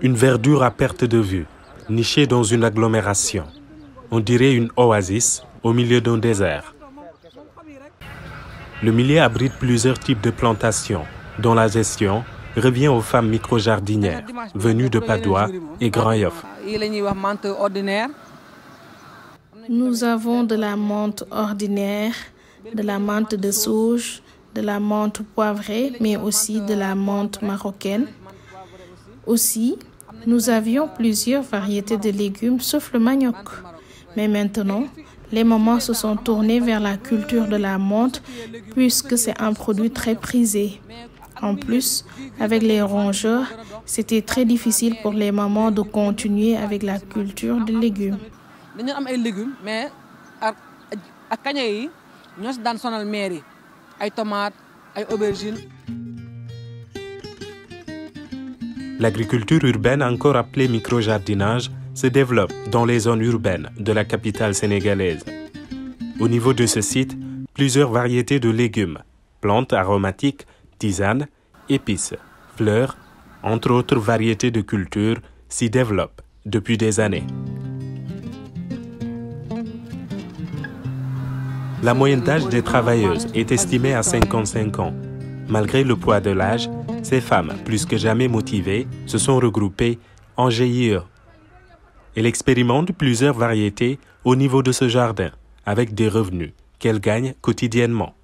Une verdure à perte de vue, nichée dans une agglomération. On dirait une oasis au milieu d'un désert. Le milieu abrite plusieurs types de plantations, dont la gestion revient aux femmes micro-jardinières venues de Padoua et Grand Yoff. Nous avons de la menthe ordinaire, de la menthe de sauge, de la menthe poivrée, mais aussi de la menthe marocaine. Aussi, nous avions plusieurs variétés de légumes, sauf le manioc. Mais maintenant, les mamans se sont tournées vers la culture de la menthe, puisque c'est un produit très prisé. En plus, avec les rongeurs, c'était très difficile pour les mamans de continuer avec la culture des légumes. L'agriculture urbaine, encore appelée micro-jardinage, se développe dans les zones urbaines de la capitale sénégalaise. Au niveau de ce site, plusieurs variétés de légumes, plantes aromatiques, tisanes, épices, fleurs, entre autres variétés de cultures, s'y développent depuis des années. La moyenne d'âge des travailleuses est estimée à 55 ans. Malgré le poids de l'âge, ces femmes, plus que jamais motivées, se sont regroupées en GIE. Elle expérimente plusieurs variétés au niveau de ce jardin, avec des revenus qu'elle gagne quotidiennement.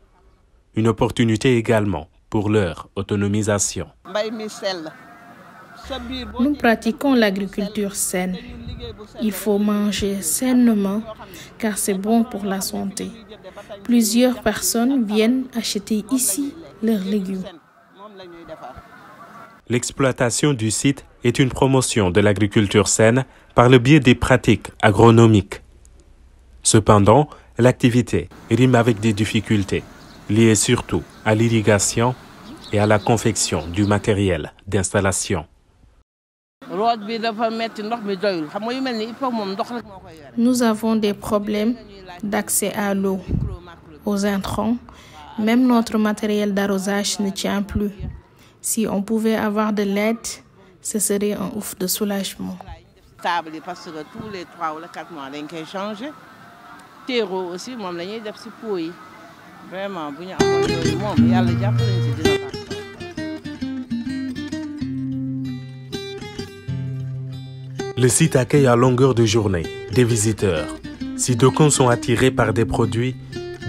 Une opportunité également pour leur autonomisation. Nous pratiquons l'agriculture saine. Il faut manger sainement car c'est bon pour la santé. Plusieurs personnes viennent acheter ici leurs légumes. L'exploitation du site est une promotion de l'agriculture saine par le biais des pratiques agronomiques. Cependant, l'activité rime avec des difficultés, liées surtout à l'irrigation et à la confection du matériel d'installation. Nous avons des problèmes d'accès à l'eau, aux intrants. Même notre matériel d'arrosage ne tient plus. Si on pouvait avoir de l'aide, ce serait un ouf de soulagement. Parce que tous les 3 ou 4 mois, on peut changer. Terreau aussi, on peut faire des pouilles. Vraiment, il y a le Japon. Le site accueille à longueur de journée des visiteurs. Si d'aucuns sont attirés par des produits,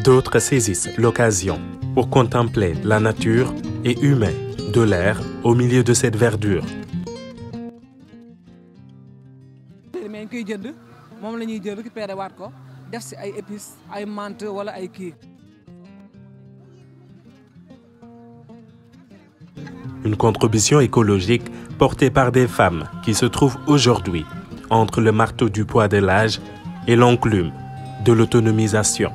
d'autres saisissent l'occasion pour contempler la nature et humer de l'air au milieu de cette verdure. Une contribution écologique portée par des femmes qui se trouvent aujourd'hui entre le marteau du poids de l'âge et l'enclume de l'autonomisation.